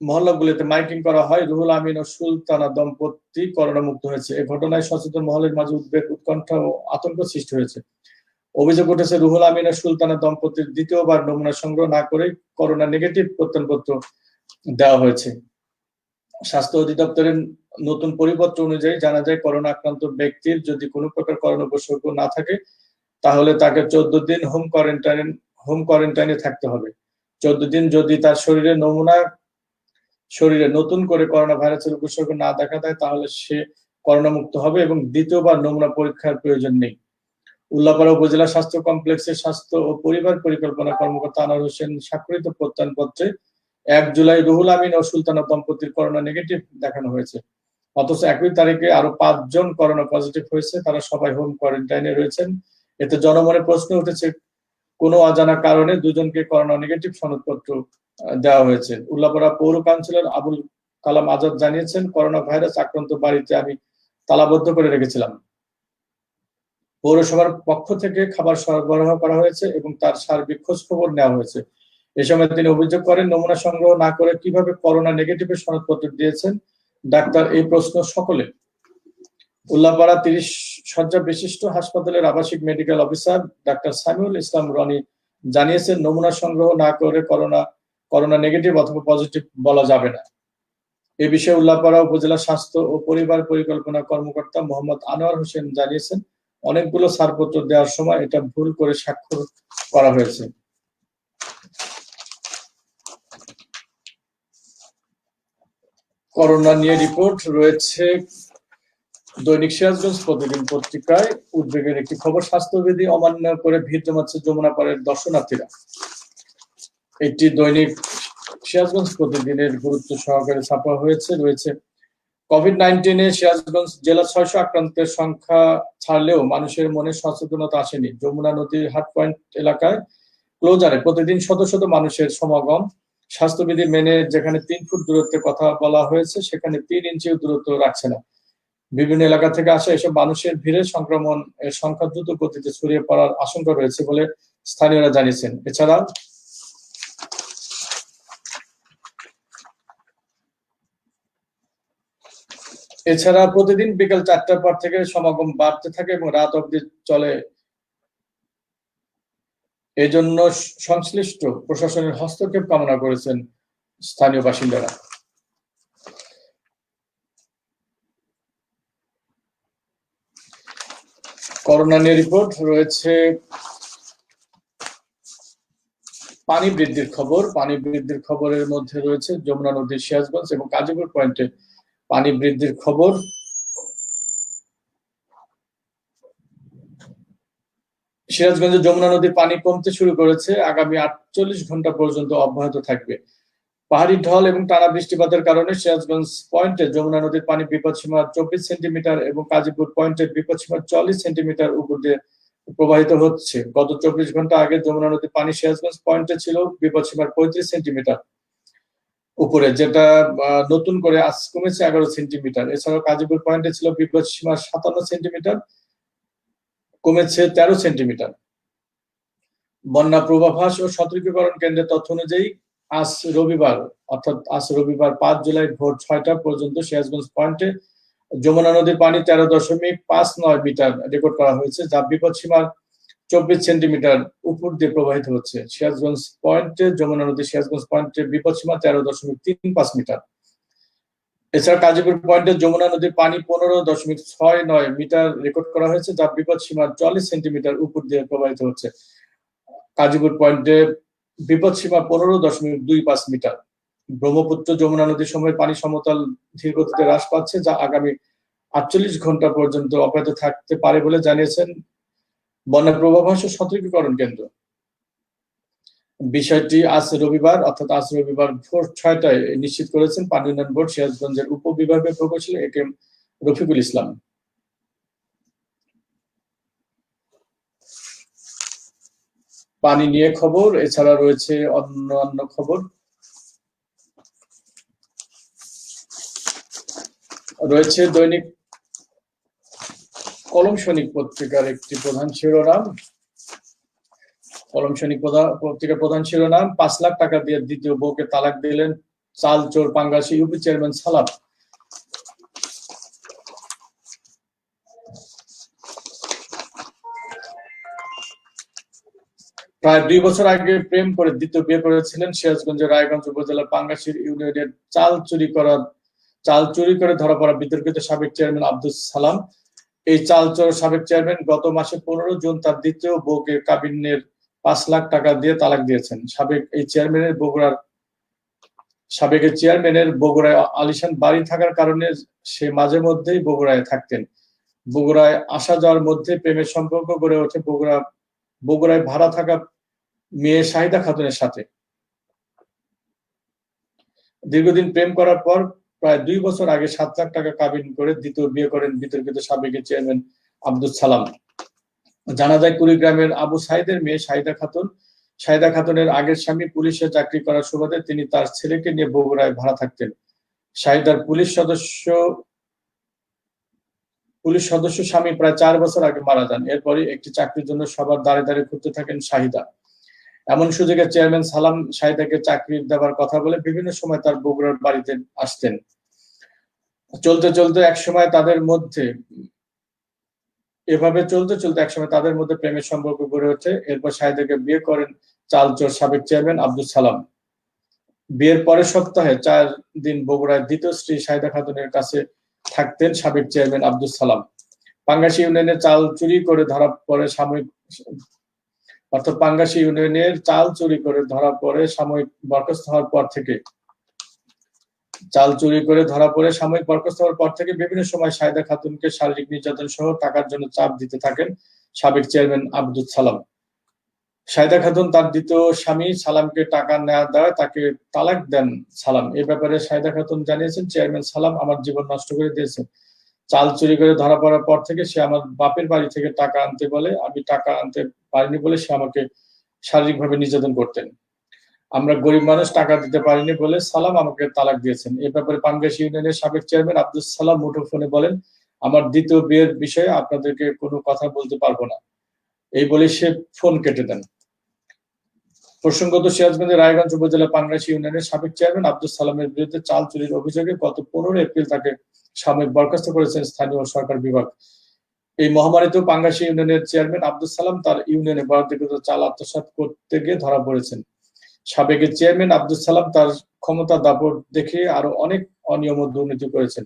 মহল্লাগুলিতে মাইকিং করা হয়। রুহুল আমিন ও সুলতানা দম্পতি করোনা মুক্ত হয়েছে। এ ঘটনায় সচেতন মহলের মাঝে উদ্বেগ, উৎকণ্ঠা ও আতঙ্ক সৃষ্টি হয়েছে। অভিযোগ উঠেছে রুহুল আমিন ও সুলতানা দম্পতির দ্বিতীয়বার নমুনা সংগ্রহ না করে করোনা নেগেটিভ প্রত্যয়নপত্র দেওয়া হয়েছে। স্বাস্থ্য অধিদপ্তরের নতুন পরিপত্র অনুযায়ী জানা যায়, করোনা আক্রান্ত ব্যক্তির যদি কোনো প্রকার করোনা উপসর্গ না থাকে তাহলে তাকে 14 দিন হোম কোয়ারেন্টাইনে থাকতে হবে। 14 দিন যদি তার শরীরে নতুন করে করোনা ভাইরাসের উপসর্গ না দেখা দেয় তাহলে সে করোনা মুক্ত হবে এবং দ্বিতীয়বার নমুনা পরীক্ষার প্রয়োজন নেই। উল্লাপাড়া উপজেলা স্বাস্থ্য কমপ্লেক্সের স্বাস্থ্য ও পরিবার পরিকল্পনা কর্মকর্তা আনোয়ার হোসেন স্বাক্ষরিত প্রত্যয়নপত্রে 1 জুলাই রুহুল আমিন ও সুলতানা দম্পতির করোনা নেগেটিভ দেখানো হয়েছে। অথচ একই তারিখে আরো 5 জন করোনা পজিটিভ হয়েছে, তারা সবাই হোম কোয়ারেন্টাইনে রয়েছেন। এতে জনমনে প্রশ্ন উঠেছে, কোনো অজানা কারণে দুজনকে করোনা নেগেটিভ সনদপত্র দেওয়া হয়েছে। উল্লাপাড়া পৌর কাউন্সিলর আবুল কালাম আজাদ জানিয়েছেন, করোনা ভাইরাস আক্রান্ত বাড়িতে আমি তালাবদ্ধ করে রেখেছিলাম। পৌরসভার পক্ষ থেকে খাবার সরবরাহ করা হয়েছে এবং তার সার্বিক খোঁজ খবর নেওয়া হয়েছে। এ সময় তিনি অভিযোগ করেন, নমুনা সংগ্রহ না করে কিভাবে করোনা নেগেটিভের সনদপত্র দিয়েছেন ডাক্তার, এই প্রশ্ন সকলে। উল্লাপাড়া 30 শয্যা বিশিষ্ট হাসপাতালের আবাসিক মেডিকেল অফিসার ডাক্তার সামিউল ইসলাম রনি জানিয়েছেন, নমুনা সংগ্রহ না করে করোনা নেগেটিভ অথবা পজিটিভ বলা যাবে না। এ বিষয়ে উল্লাপাড়া উপজেলা স্বাস্থ্য ও পরিবার পরিকল্পনা কর্মকর্তা মোহাম্মদ আনোয়ার হোসেন জানিয়েছেন, অনেকগুলো ছাড়পত্র দেওয়ার সময় এটা ভুল করে স্বাক্ষর করা হয়েছে। করোনা নিয়ে রিপোর্ট রয়েছে দৈনিক সিরাজগঞ্জ প্রতিদিন পত্রিকায়। উদ্বেগের একটি খবর, স্বাস্থ্যবিধি অমান্য করে ভিড় জমাচ্ছে যমুনা পাড়ের দর্শনার্থীরা। এটি দৈনিক সিরাজগঞ্জ প্রতিদিনের গুরুত্ব সহকারে ছাপা হয়েছে। রয়েছে কোভিড-19 সিরাজগঞ্জ জেলা 600 আক্রান্তের সংখ্যা ছাড়লেও মানুষের মনে সচেতনতা আসেনি। যমুনা নদীর হাট পয়েন্ট এলাকায় ক্লোজারে প্রতিদিন শত শত মানুষের সমাগম। স্বাস্থ্যবিধি মেনে যেখানে 3 ফুট দূরত্বে কথা বলা হয়েছে সেখানে 3 ইঞ্চিও দূরত্ব রাখছে না। বিভিন্ন এলাকা থেকে আসা এসব মানুষের ভিড়ে সংক্রমণ এর সংখ্যা দ্রুত গতিতে ছড়িয়ে পড়ার আশঙ্কা রয়েছে বলে স্থানীয়রা জানিয়েছেন। এছাড়া প্রতিদিন বিকেল 4টার পর থেকে সমাগম বাড়তে থাকে এবং রাত অবধি চলে। এজন্য সংশ্লিষ্ট প্রশাসনের হস্তক্ষেপ কামনা করেছেন স্থানীয় বাসিন্দারা। করোনা নিয়ে রিপোর্ট রয়েছে পানি বৃদ্ধির খবর। পানি বৃদ্ধির খবরের মধ্যে রয়েছে যমুনা নদীর সিরাজগঞ্জ এবং কাজীপুর পয়েন্টে পানি বৃদ্ধির খবর। সিরাজগঞ্জে যমুনা নদীর পানি কমতে শুরু করেছে, আগামী 48 ঘন্টা পর্যন্ত অব্যাহত থাকবে। পাহাড়ি ঢল এবং টানা বৃষ্টিপাতের কারণে সিরাজগঞ্জ পয়েন্টে যমুনা নদীর পানি বিপদসীমার 24 সেন্টিমিটার এবং কাজীপুর পয়েন্টের বিপদসীমার 40 সেন্টিমিটার উপর দিয়ে প্রবাহিত হচ্ছে। গত 24 ঘন্টা আগে যমুনা নদীর পানি সিরাজগঞ্জ পয়েন্টে ছিল বিপদসীমার 35 সেন্টিমিটার উপরে, যেটা নতুন করে আজ কমেছে 11 সেন্টিমিটার। এছাড়াও কাজীপুর পয়েন্টে ছিল বিপদসীমার 57 সেন্টিমিটার, কমেছে 13 সেন্টিমিটার। বন্যা পূর্বাভাস ও সতর্কীকরণ কেন্দ্রের তথ্য অনুযায়ী আজ রবিবার 5 জুলাই ভোর 6টা পর্যন্ত সিরাজগঞ্জ পয়েন্টে যমুনা নদীর পানি 13.59 মিটার রেকর্ড করা হয়েছে, যা বিপদসীমার 24 সেন্টিমিটার উপর দিয়ে প্রবাহিত হচ্ছে। সিরাজগঞ্জ পয়েন্টে যমুনা নদী সিরাজগঞ্জ পয়েন্টের বিপদসীমা 13.35 মিটার। এছাড়া কাজীপুর পয়েন্টে যমুনা নদীর পানি 15.69 মিটার রেকর্ড করা হয়েছে, যা বিপদসীমার 40 সেন্টিমিটার উপর দিয়ে প্রবাহিত হচ্ছে। কাজীপুর পয়েন্টে বিপদসীমা 15.25 মিটার। ব্রহ্মপুত্র যমুনা নদীর সময় পানি সমতল ধীর গতিতে হ্রাস পাচ্ছে, যা আগামী 48 ঘন্টা পর্যন্ত অব্যাহত থাকতে পারে বলে জানিয়েছেন বন্যা পূর্বাভাস ও সতর্কীকরণ কেন্দ্র। বিষয়টি আজ রবিবার ভোর 6টায় নিশ্চিত করেছেন পানি উন্নয়ন বোর্ড সিরাজগঞ্জের উপবিভাগীয় প্রকৌশলী এ.কে.এম. রফিকুল ইসলাম। পানি নিয়ে খবর, এছাড়া রয়েছে অন্যান্য খবর। রয়েছে দৈনিক কলম সৈনিক পত্রিকার একটি প্রধান শিরোনাম। কলম সৈনিক পত্রিকার প্রধান শিরোনাম, 5 লাখ টাকা দিয়ে দ্বিতীয় বউকে তালাক দিলেন চাল চোর পাঙ্গাসী ইউপি চেয়ারম্যান সালাম। প্রায় 2 বছর আগে প্রেম করে দ্বিতীয় বিয়ে করেছিলেন সিরাজগঞ্জের রায়গঞ্জ উপজেলার পাঙ্গাশির ইউনিয়নের চাল চুরি করে ধরা পড়া বিতর্কিত সাবেক চেয়ারম্যান আব্দুস সালাম। এই চালচোর সাবেক চেয়ারম্যান গত মাসে 15 জুন তার দ্বিতীয় বউকে কাবিনের 5 লাখ টাকা দিয়ে তালাক দিয়েছেন। সাবেক চেয়ারম্যানের বগুড়ায় আলিশান বাড়ি থাকার কারণে সে মাঝে মধ্যেই বগুড়ায় থাকতেন। বগুড়ায় আসা যাওয়ার মধ্যে প্রেমের সম্পর্ক গড়ে ওঠে বগুড়ায় ভাড়া থাকা মেয়ে শাহিদা খাতুনের সাথে। দীর্ঘদিন প্রেম করার পর প্রায় 2 বছর আগে 7 লাখ টাকা কাবিন করে দ্বিতীয় বিয়ে করেন বিতর্কিত সাবেক চেয়ারম্যান আব্দুস সালাম। জানা যায় কুড়িগ্রামের আবু সাইদের মেয়ে শাহিদা খাতুনের আগের স্বামী পুলিশে চাকরি করার সুবাদে তিনি তার ছেলেকে নিয়ে বগুড়ায় ভাড়া থাকতেন। শাহিদার পুলিশ সদস্য স্বামী প্রায় 4 বছর আগে মারা যান। এরপরই একটি চাকরির জন্য সবার দ্বারে দ্বারে ঘুরতে থাকেন শাহিদা। এমন সুযোগে চেয়ারম্যান সালাম শাহিদাকে চাকরি দেওয়ার কথা বলে বিভিন্ন সময় তার বগুড়ার বাড়িতে আসতেন। চলতে চলতে একসময় তাদের মধ্যে প্রেমের সম্পর্ক গড়ে ওঠে। এরপর শাহিদাকে বিয়ে করেন চালচোর সাবেক চেয়ারম্যান আব্দুস সালাম। বিয়ের পরের সপ্তাহে 4 দিন বগুড়ায় দ্বিতীয় স্ত্রী শাহিদা খাতুনের কাছে থাকতেন সাবেক চেয়ারম্যান আব্দুস সালাম। পাঙ্গাশি ইউনিয়নের চাল চুরি করে ধরা পড়ে সাময়িক বরখাস্ত হওয়ার পর থেকে বিভিন্ন সময় শাহিদা খাতুনকে শারীরিক নির্যাতন সহ টাকার জন্য চাপ দিতে থাকেন সাবেক চেয়ারম্যান আব্দুস সালাম। শাহিদা খাতুন তার দ্বিতীয় স্বামী সালামকে টাকা নেওয়া দেওয়ায় তাকে তালাক দেন সালাম। এ ব্যাপারে শাহিদা খাতুন জানিয়েছেন, চেয়ারম্যান সালাম আমার জীবন নষ্ট করে দিয়েছে। চাল চুরি করে ধরা পড়ার পর থেকে সে আমার বাপের বাড়ি থেকে টাকা আনতে বলে, আমি টাকা আনতে পারিনি বলে সে আমাকে শারীরিকভাবে নির্যাতন করতেন। আমরা গরিব মানুষ, টাকা দিতে পারিনি বলে সালাম আমাকে তালাক দিয়েছেন। এ ব্যাপারে পাঙ্গাশি ইউনিয়নের সাবেক চেয়ারম্যান আব্দুস সালাম মুঠোফোনে বলেন, আমার দ্বিতীয় বিয়ের বিষয়ে আপনাদেরকে কোনো কথা বলতে পারবো না। এই বলে সে ফোন কেটে দেন। প্রসঙ্গত, সিরাজগঞ্জের রায়গঞ্জ উপজেলা পাঙ্গাশি ইউনিয়নের সাবেক চেয়ারম্যান আব্দুস সালামের বিরুদ্ধে চাল চুরির অভিযোগে গত 15 এপ্রিল তাকে সাময়িক বরখাস্ত করেছেন স্থানীয় সরকার বিভাগ। এই মহামারীতেও পাঙ্গাশি ইউনিয়নের চেয়ারম্যান আব্দুস সালাম তার ইউনিয়নে বরাদ্দকৃত চাল আত্মসাৎ করতে গিয়ে ধরা পড়েছেন। সাবেক চেয়ারম্যান আব্দুস সালাম তার ক্ষমতা দাপট দেখিয়ে আরো অনেক অনিয়ম ও দুর্নীতি করেছেন।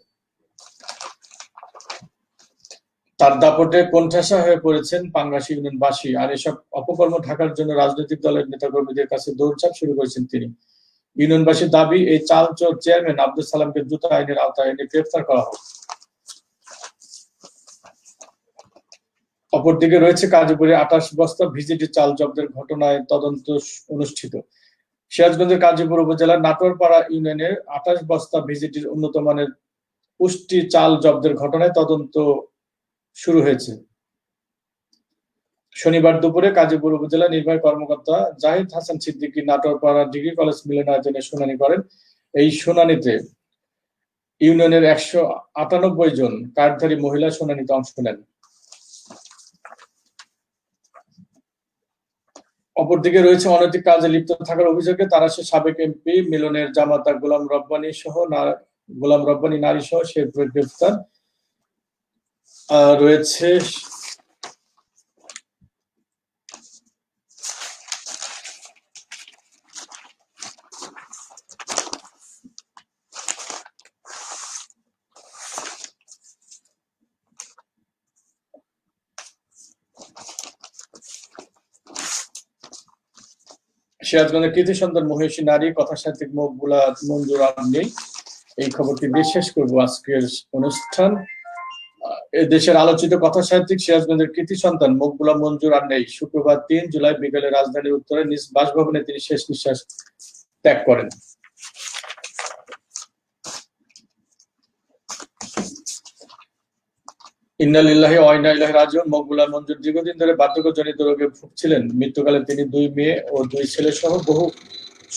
তার দাপটে কোণঠাসা হয়ে পড়েছেন পাঙ্গাশি ইউনিয়নবাসী। আর এসব অপকর্ম ঢাকার জন্য রাজনৈতিক দলের নেতাকর্মীদের কাছে দৌড়ঝাঁপ শুরু করেছেন তিনি। ইউনিয়নবাসীর দাবি, এই চালচোর চেয়ারম্যান আব্দুস সালামকে দ্রুত আইনের আওতায় এনে গ্রেফতার করা হোক। অপরদিকে রয়েছে গাজীপুরে 28 বস্তা ভিজিটি চাল জব্দের ঘটনায় তদন্ত অনুষ্ঠিত। সিরাজগঞ্জের গাজীপুর উপজেলার নাটোরপাড়া ইউনিয়নের 28 বস্তা ভিজিটির উন্নত মানের পুষ্টি চাল জব্দের ঘটনায় তদন্ত শুরু হয়েছে। শনিবার দুপুরে গাজীপুর উপজেলা নির্বাহী কর্মকর্তা জাহিদ হাসান সিদ্দিকী নাটোরপাড়া ডিগ্রি কলেজ মিলনায়তনে শুনানি করেন। এই শুনানিতে ইউনিয়নের 198 জন কার্ডধারী মহিলা শুনানিতে অংশ নেন। অপরদিকে রয়েছে অনৈতিক কাজে লিপ্ত থাকার অভিযোগে তারাশের সাবেক এমপি মিলনের জামাতা গোলাম রব্বানী নারী সহ সে গ্রেফতার রয়েছে। সিরাজগঞ্জের কৃতি সন্তান মহিষী নারী কথা সাহিত্যিক মকবুলা মঞ্জুর নেই। এই খবরটি দিয়ে শেষ করবো আজকের অনুষ্ঠান। দেশের আলোচিত কথা সাহিত্যিক সিরাজগঞ্জের কৃতি সন্তান মকবুলা মঞ্জুর নেই। শুক্রবার 3 জুলাই বিকেলে রাজধানীর উত্তরে নিজ বাসভবনে তিনি শেষ নিঃশ্বাস ত্যাগ করেন। ইন্না লিল্লাহি ওয়া ইন্না ইলাইহি রাজিউন। মকবুলা মঞ্জুর দীর্ঘদিন ধরে বার্ধক্যজনিত রোগে ভুগছিলেন। মৃত্যুকালে তিনি 2 মেয়ে ও 2 ছেলে সহ বহু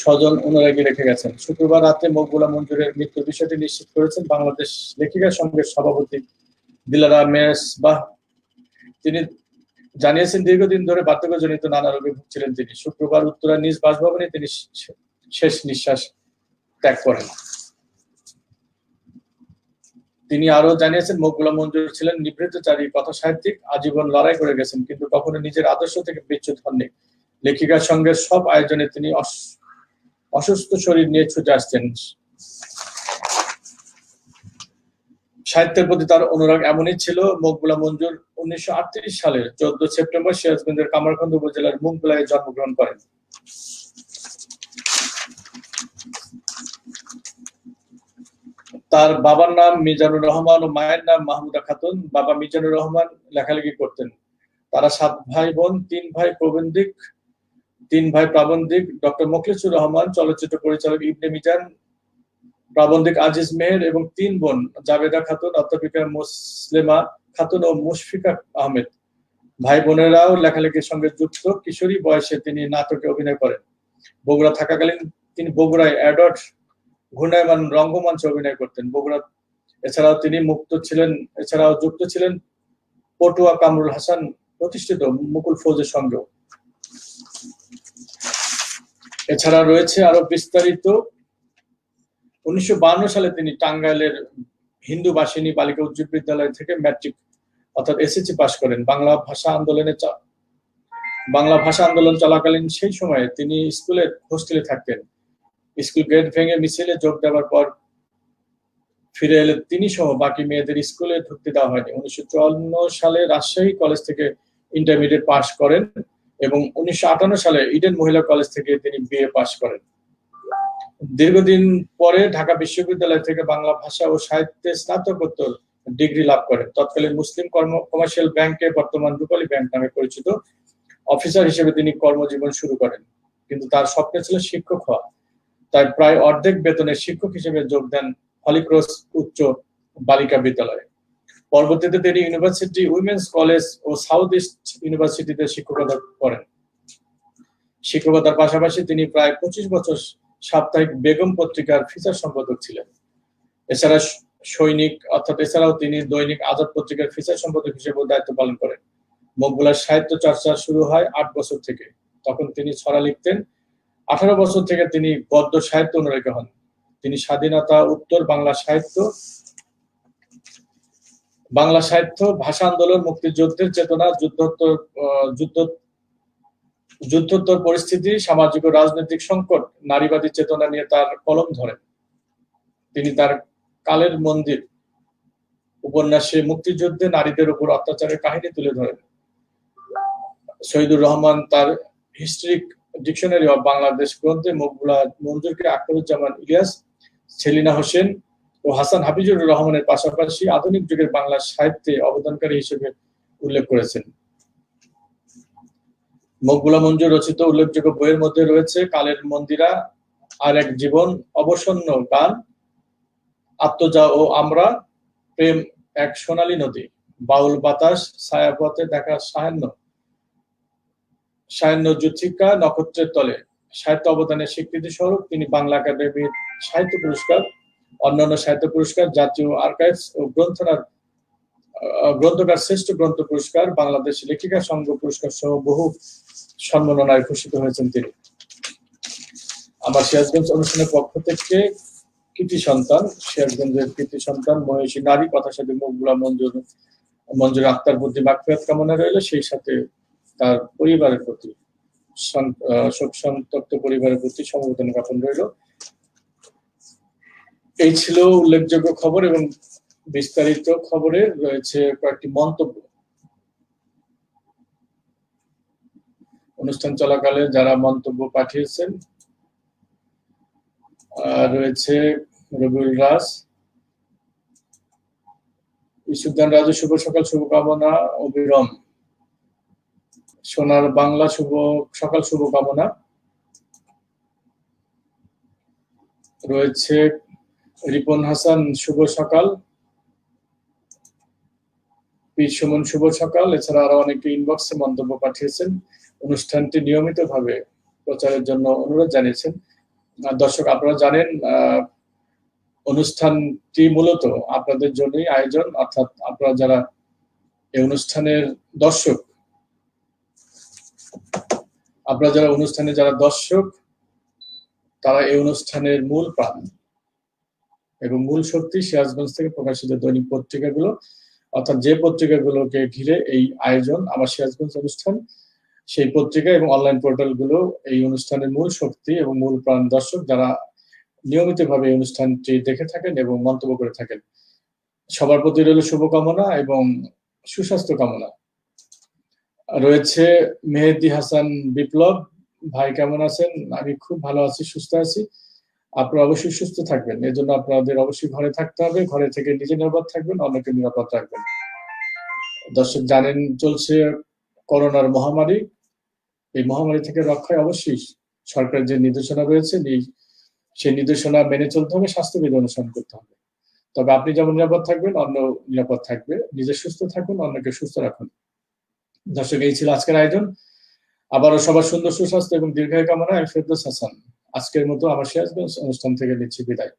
স্বজন অনুরাগী রেখে গেছেন। শুক্রবার রাতে মকবুলা মঞ্জুরের মৃত্যুর বিষয়টি নিশ্চিত করেছেন বাংলাদেশ লেখিকা সংঘের সভাপতি দিলারা মেসবাহ। তিনি জানিয়েছেন, দীর্ঘদিন ধরে বার্ধক্যজনিত নানা রোগে ভুগছিলেন তিনি। শুক্রবার উত্তরার নিজ বাসভবনে তিনি শেষ নিঃশ্বাস ত্যাগ করেন। তিনি আরো জানিয়েছেন, মকবুলা মঞ্জুর ছিলেন নিবৃত্তচারী কথা সাহিত্যিক, আজীবন লড়াই করে গেছেন, কিন্তু কখনো নিজের আদর্শ থেকে বিচ্যুত হননি। লেখিকার সঙ্গে সব আয়োজনে তিনি অসুস্থ শরীর নিয়ে ছুটে আসতেন। সাহিত্যের প্রতি তার অনুরাগ এমনই ছিল, মকবুলা মঞ্জুর 1938 সালের 14 সেপ্টেম্বর সিরাজগঞ্জের কামারখন্দ উপজেলার মুগবেলায় জন্মগ্রহণ করেন। তার বাবার নাম মিজানুর রহমান ও মায়ের নাম মাহমুদা খাতুন। বাবা মিজানুর রহমান লেখালেখি করতেন। তারা 7 ভাই বোন, 3 ভাই প্রাবন্ধিক ডক্টর মোখলেছুর রহমান, চলচ্চিত্র পরিচালক ইবনে মিজান, প্রাবন্ধিক আজিজ মেহের এবং 3 বোন জাবেদা খাতুন, অধ্যাপিকা মুসলেমা খাতুন ও মুশফিকা আহমেদ। ভাই বোনেরাও লেখালেখির সঙ্গে যুক্ত। কিশোরী বয়সে তিনি নাটকে অভিনয় করেন। বগুড়া থাকাকালীন তিনি বগুড়ায় অ্যাডট ঘূর্ণায়মান রঙ্গমঞ্চে অভিনয় করতেন। বগুড়া এছাড়াও যুক্ত ছিলেন পটুয়া কামরুল হাসান প্রতিষ্ঠিত মুকুল ফৌজের সঙ্গেও। এছাড়া রয়েছে আরো বিস্তারিত। 1952 সালে তিনি টাঙ্গাইলের হিন্দু বাসিনী বালিকা উচ্চ বিদ্যালয় থেকে ম্যাট্রিক অর্থাৎ এসএসসি পাশ করেন। বাংলা ভাষা আন্দোলন চলাকালীন সেই সময়ে তিনি হোস্টেলে থাকতেন। স্কুল গেট ভেঙে মিছিলে যোগ দেওয়ার পর ফিরে এলে তিনি সহ বাকি মেয়েদের স্কুলে ঢুকতে দেওয়া হয়নি। 1954 সালে রাজশাহী কলেজ থেকে ইন্টারমিডিয়েট পাশ করেন এবং 1958 সালে ইডেন মহিলা কলেজ থেকে তিনি বিএ পাশ করেন। দীর্ঘদিন পরে ঢাকা বিশ্ববিদ্যালয় থেকে বাংলা ভাষা ও সাহিত্যে স্নাতকোত্তর ডিগ্রি লাভ করেন। তৎকালীন মুসলিম কমার্শিয়াল ব্যাংকে, বর্তমান রূপালী ব্যাংক নামে পরিচিত, অফিসার হিসেবে তিনি কর্মজীবন শুরু করেন। কিন্তু তার স্বপ্ন ছিল শিক্ষক হওয়া। তাই প্রায় অর্ধেক বেতনে শিক্ষক হিসেবে যোগ দেন হলিক্রস উচ্চ বালিকা বিদ্যালয়ে। পরবর্তীতে তিনি ইউনিভার্সিটি, উইমেন্স কলেজ ও সাউথ ইস্ট ইউনিভার্সিটিতে শিক্ষকতা করেন। শিক্ষকতার পাশাপাশি তিনি প্রায় 25 বছর সাপ্তাহিক বেগম পত্রিকার ফিচার সম্পাদক ছিলেন। এছাড়াও তিনি দৈনিক আজাদ পত্রিকার ফিচার সম্পাদক হিসেবে দায়িত্ব পালন করেন। মকবুলার সাহিত্য চর্চা শুরু হয় 8 বছর থেকে। তখন তিনি ছড়া লিখতেন। 18 বছর থেকে তিনি গদ্য সাহিত্য অনুরাগী হন। তিনি স্বাধীনতা উত্তর বাংলা সাহিত্য, ভাষা আন্দোলন, মুক্তিযুদ্ধের চেতনা, যুদ্ধোত্তর পরিস্থিতি, সামাজিক ও রাজনৈতিক সংকট, নারীবাদী চেতনা নিয়ে তার কলম ধরেন। তিনি তার কালের মন্দির উপন্যাসে মুক্তিযুদ্ধে নারীদের উপর অত্যাচারের কাহিনী তুলে ধরেন। শহীদুর রহমান তার হিস্ট্রিক ডিকশনারি অফ বাংলাদেশ গ্রন্থে মকবুলা মঞ্জুরকে আখতারুজ্জামান ইলিয়াস, সেলিনা হোসেন ও হাসান হাফিজুর রহমানের পাশাপাশি আধুনিক যুগের বাংলা সাহিত্যে অবদানকারী হিসেবে উল্লেখ করেছেন। মকবুলা মঞ্জুর রচিত উল্লেখযোগ্য বইয়ের মধ্যে রয়েছে কালের মন্দিরা, আর এক জীবন, অবসন্ন গান, আত্মজা ও আমরা, প্রেম এক সোনালী নদী, বাউল বাতাস, ছায়াপথে দেখা সায়ান্ন যুথিকা, নক্ষত্রের তলে। সাহিত্য অবদানের স্বীকৃতি স্বরূপ তিনি বাংলা একাডেমির সাহিত্য পুরস্কার, অন্যান্য সাহিত্য পুরস্কার, জাতীয় আর্কাইভস ও গ্রন্থকার শ্রেষ্ঠ গ্রন্থ পুরস্কার, বাংলাদেশ লেখিকা সংঘ পুরস্কার সহ বহু সম্মাননায় ভূষিত হয়েছেন তিনি। আমার সিরাজগঞ্জ অনুষ্ঠানের পক্ষ থেকে সিরাজগঞ্জের কৃতি সন্তান মহিষী নারী কথাসাথী মকবুলা মঞ্জুর আক্তার বুদ্ধি মাগফিরাত কামনা রইল। সেই সাথে তার পরিবারের প্রতি, শোক সন্তপ্ত পরিবারের প্রতি সমবেদনা জ্ঞাপন রইল। এই ছিল উল্লেখযোগ্য খবর এবং বিস্তারিত খবরে রয়েছে কয়েকটি মন্তব্য। অনুষ্ঠান চলাকালে যারা মন্তব্য পাঠিয়েছেন রয়েছে রবিউল রাজ, ইসুদ্দান রাজু, শুভ সকাল শুভকামনা, অবিরম, সোনার বাংলা শুভ সকাল শুভকামনা রয়েছে, রিপন হাসান শুভ সকাল, পীর সুমন শুভ সকাল। এছাড়া আরো অনেকে ইনবক্সে মন্তব্য পাঠিয়েছেন। অনুষ্ঠানটি নিয়মিতভাবে প্রচারের জন্য অনুরোধ জানিয়েছেন। দর্শক, আপনারা জানেন অনুষ্ঠানটি মূলত আপনাদের জন্যই আয়োজন, অর্থাৎ আপনারা যারা এই অনুষ্ঠানের দর্শক, তারা এই অনুষ্ঠানের মূল প্রাণ এবং মূল শক্তি। সিরাজগঞ্জ থেকে প্রকাশিত দৈনিক পত্রিকাগুলো, অর্থাৎ যে পত্রিকাগুলোকে ঘিরে এই আয়োজন আমার সিরাজগঞ্জ অনুষ্ঠান, সেই পত্রিকা এবং অনলাইন পোর্টালগুলো এই অনুষ্ঠানের মূল শক্তি এবং মূল প্রাণ দর্শক, যারা নিয়মিতভাবে এই অনুষ্ঠানটি দেখে থাকেন এবং মন্তব্য করে থাকেন। সবার প্রতি রইল শুভকামনা এবং সুস্বাস্থ্য কামনা। রয়েছে মেহেদী হাসান বিপ্লব ভাই, কেমন আছেন? আমি খুব ভালো আছি, সুস্থ আছি। আপনারা অবশ্যই সুস্থ থাকবেন, এজন্য আপনাদের অবশ্যই ঘরে থাকতে হবে। ঘরে থেকে নিজে নিরাপদ থাকবেন, অন্যকে নিরাপদ রাখবেন। দর্শক জানেন, চলছে করোনার মহামারী। এই মহামারী থেকে রক্ষায় অবশ্যই সরকারের যে নির্দেশনা রয়েছে, সেই নির্দেশনা মেনে চলতে হবে, স্বাস্থ্যবিধি অনুসরণ করতে হবে। তবে আপনি যেমন নিরাপদ থাকবেন, অন্য নিরাপদ থাকবে। নিজে সুস্থ থাকুন, অন্যকে সুস্থ রাখুন। দর্শক, এই ছিল আজকের আয়োজন। আবারও সবার সুন্দর সুস্বাস্থ্য এবং দীর্ঘায়ু কামনায় আমি ফেরদৌস হাসান আজকের মতো আমার সিরাজগঞ্জ অনুষ্ঠান থেকে নিচ্ছি বিদায়।